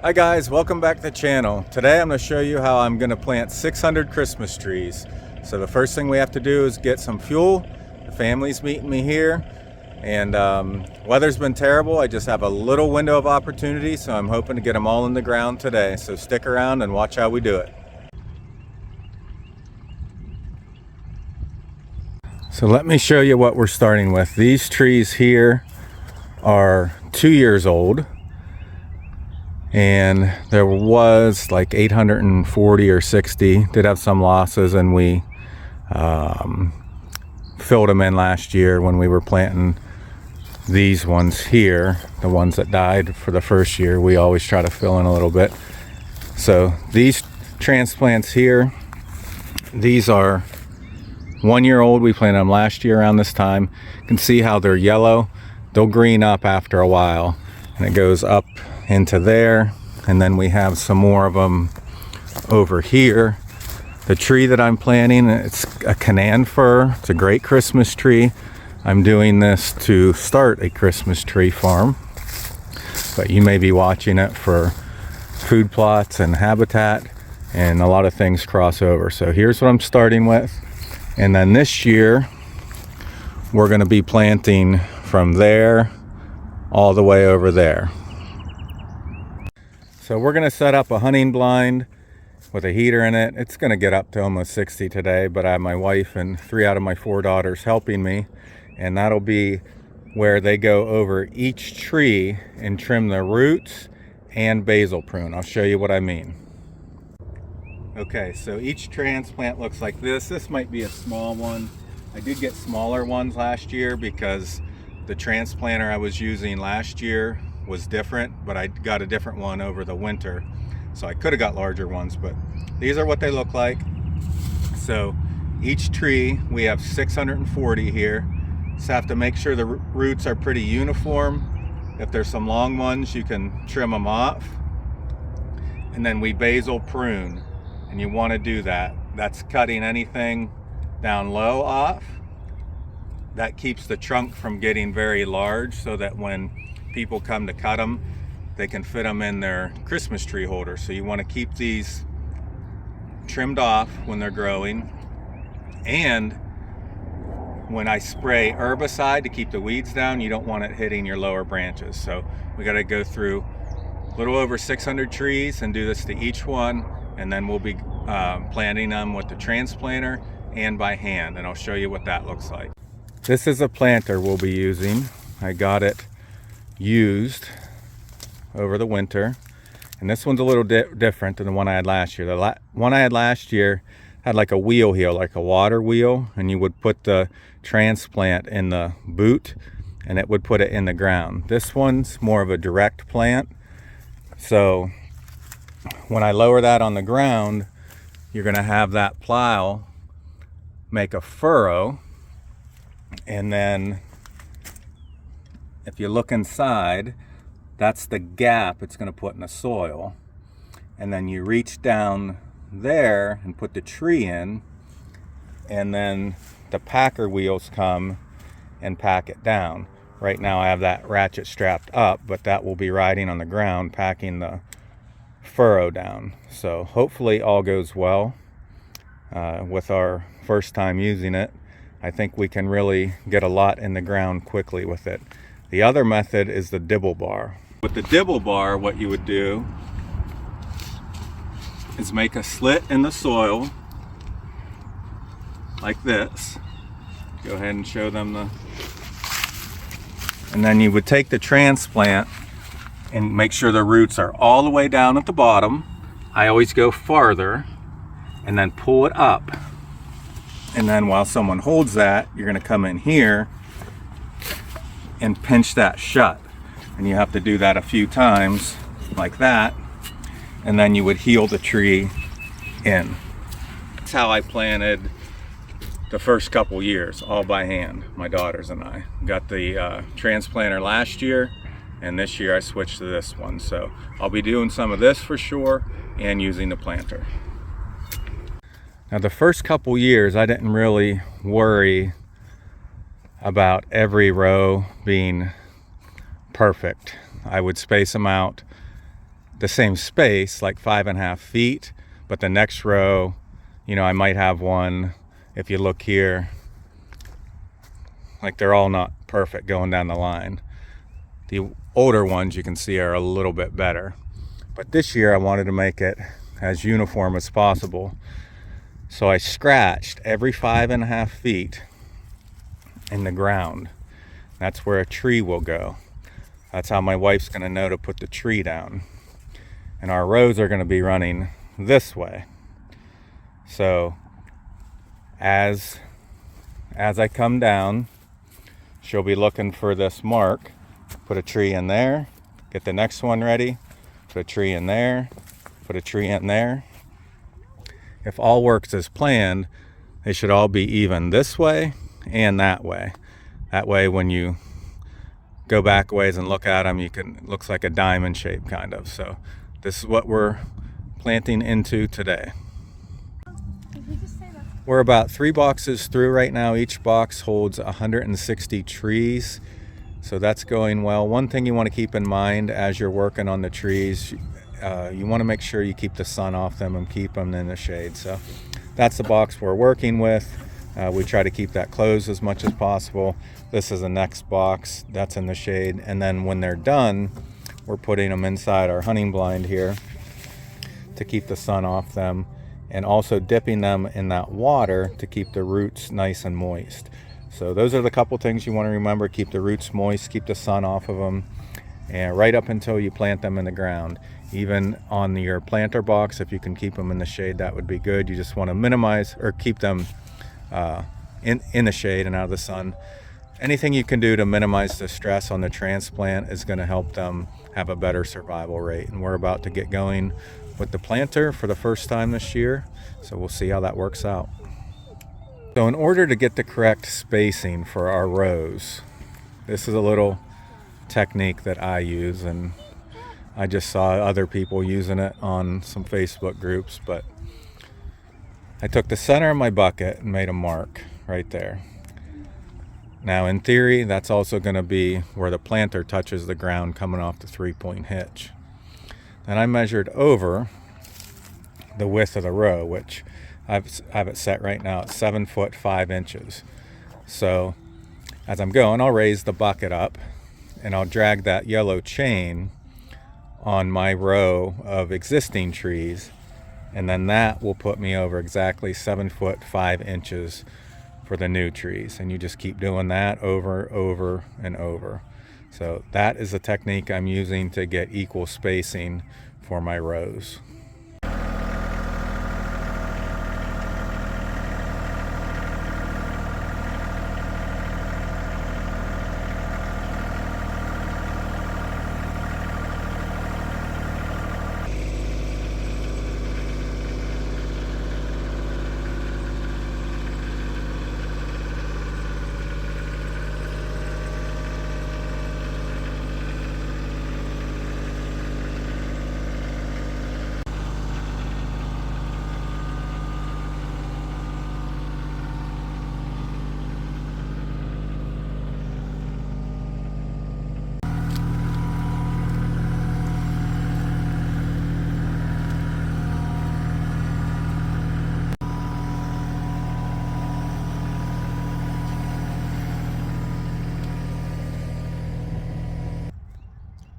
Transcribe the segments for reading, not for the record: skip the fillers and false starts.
Hi guys, welcome back to the channel. Today I'm going to show you how I'm going to plant 600 Christmas trees. So the first thing we have to do is get some fuel. The family's meeting me here, and weather's been terrible. I just have a little window of opportunity, so I'm hoping to get them all in the ground today. So stick around and watch how we do it. So let me show you what we're starting with. These trees here are 2 years old. And there was like 840 or 60, did have some losses, and we filled them in last year when we were planting these ones here. The ones that died for the first year, we always try to fill in a little bit. So these transplants here, these are 1 year old. We planted them last year around this time. You can see how they're yellow. They'll green up after a while, and it goes up into there, and then we have some more of them over here. The tree that I'm planting, it's a Canaan fir. It's a great Christmas tree. I'm doing this to start a Christmas tree farm, but you may be watching it for food plots and habitat, and a lot of things cross over. So here's what I'm starting with, and then this year we're going to be planting from there all the way over there. So we're going to set up a hunting blind with a heater in it. It's going to get up to almost 60 today, but I have my wife and 3 out of my 4 daughters helping me, and that'll be where they go over each tree and trim the roots and basal prune. I'll show you what I mean. Okay, so each transplant looks like this. This might be a small one. I did get smaller ones last year because the transplanter I was using last year was different, but I got a different one over the winter, so I could have got larger ones, but these are what they look like. So each tree, we have 640 here, so have to make sure the roots are pretty uniform. If there's some long ones, you can trim them off, and then we basal prune, and you want to do that. That's cutting anything down low off. That keeps the trunk from getting very large, so that when people come to cut them, they can fit them in their Christmas tree holder. So you want to keep these trimmed off when they're growing. And when I spray herbicide to keep the weeds down, you don't want it hitting your lower branches. So we got to go through a little over 600 trees and do this to each one, and then we'll be planting them with the transplanter and by hand, and I'll show you what that looks like. This is a planter we'll be using. I got it used over the winter, and this one's a little different than the one I had last year. The one I had last year had like a wheel heel, like a water wheel, and you would put the transplant in the boot and it would put it in the ground. This one's more of a direct plant, so when I lower that on the ground, you're going to have that plow make a furrow, and then if you look inside, that's the gap it's going to put in the soil. And then you reach down there and put the tree in, and then the packer wheels come and pack it down. Right now I have that ratchet strapped up, but that will be riding on the ground, packing the furrow down. So hopefully all goes well with our first time using it. I think we can really get a lot in the ground quickly with it. The other method is the dibble bar. With the dibble bar, what you would do is make a slit in the soil like this. Go ahead and show them and then you would take the transplant and make sure the roots are all the way down at the bottom. I always go farther and then pull it up. And then while someone holds that, you're going to come in here and pinch that shut, and you have to do that a few times like that, and then you would heel the tree in. That's how I planted the first couple years, all by hand. My daughters and I got the transplanter last year, and this year I switched to this one. So I'll be doing some of this for sure, and using the planter. Now the first couple years I didn't really worry about every row being perfect. I would space them out the same space, like 5.5 feet, but the next row, I might have one, if you look here, like they're all not perfect going down the line. The older ones you can see are a little bit better. But this year I wanted to make it as uniform as possible. So I scratched every 5.5 feet in the ground. That's where a tree will go. That's how my wife's gonna know to put the tree down. And our rows are gonna be running this way. So as I come down, she'll be looking for this mark. Put a tree in there, get the next one ready, put a tree in there, put a tree in there. If all works as planned, they should all be even this way and that way. That way when you go back ways and look at them, looks like a diamond shape kind of. So this is what we're planting into today. We're about 3 boxes through right now. Each box holds 160 trees. So that's going well. One thing you want to keep in mind as you're working on the trees, you want to make sure you keep the sun off them and keep them in the shade. So that's the box we're working with. We try to keep that closed as much as possible. This is the next box that's in the shade. And then when they're done, we're putting them inside our hunting blind here to keep the sun off them, and also dipping them in that water to keep the roots nice and moist. So those are the couple things you want to remember. Keep the roots moist, keep the sun off of them, and right up until you plant them in the ground. Even on your planter box, if you can keep them in the shade, that would be good. You just want to minimize or keep them in the shade and out of the sun. Anything you can do to minimize the stress on the transplant is going to help them have a better survival rate. And we're about to get going with the planter for the first time this year, so we'll see how that works out. So in order to get the correct spacing for our rows, this is a little technique that I use, and I just saw other people using it on some Facebook groups, but I took the center of my bucket and made a mark right there. Now in theory, that's also going to be where the planter touches the ground coming off the 3-point hitch. And I measured over the width of the row, which I have it set right now at 7 foot 5 inches. So as I'm going, I'll raise the bucket up and I'll drag that yellow chain on my row of existing trees, and then that will put me over exactly 7 foot 5 inches for the new trees. And you just keep doing that over and over. So that is the technique I'm using to get equal spacing for my rows.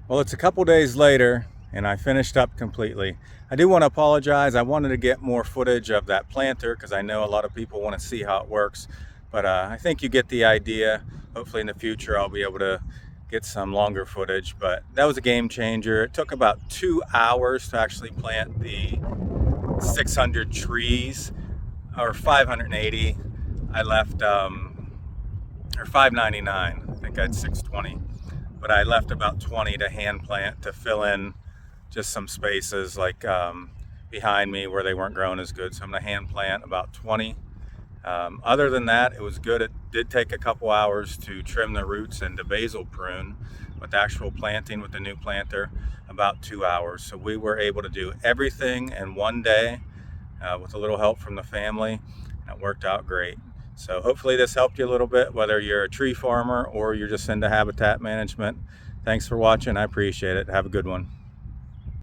Well, it's a couple days later and I finished up completely. I do want to apologize. I wanted to get more footage of that planter because I know a lot of people want to see how it works, but I think you get the idea. Hopefully in the future I'll be able to get some longer footage, but that was a game changer. It took about 2 hours to actually plant the 600 trees, or 580. I left, or 599. I think I had 620. But I left about 20 to hand plant to fill in just some spaces like behind me where they weren't growing as good. So I'm gonna hand plant about 20. Other than that, it was good. It did take a couple hours to trim the roots and to basil prune, with the actual planting with the new planter, about 2 hours. So we were able to do everything in one day with a little help from the family, and it worked out great. So hopefully this helped you a little bit, whether you're a tree farmer or you're just into habitat management. Thanks for watching. I appreciate it. Have a good one.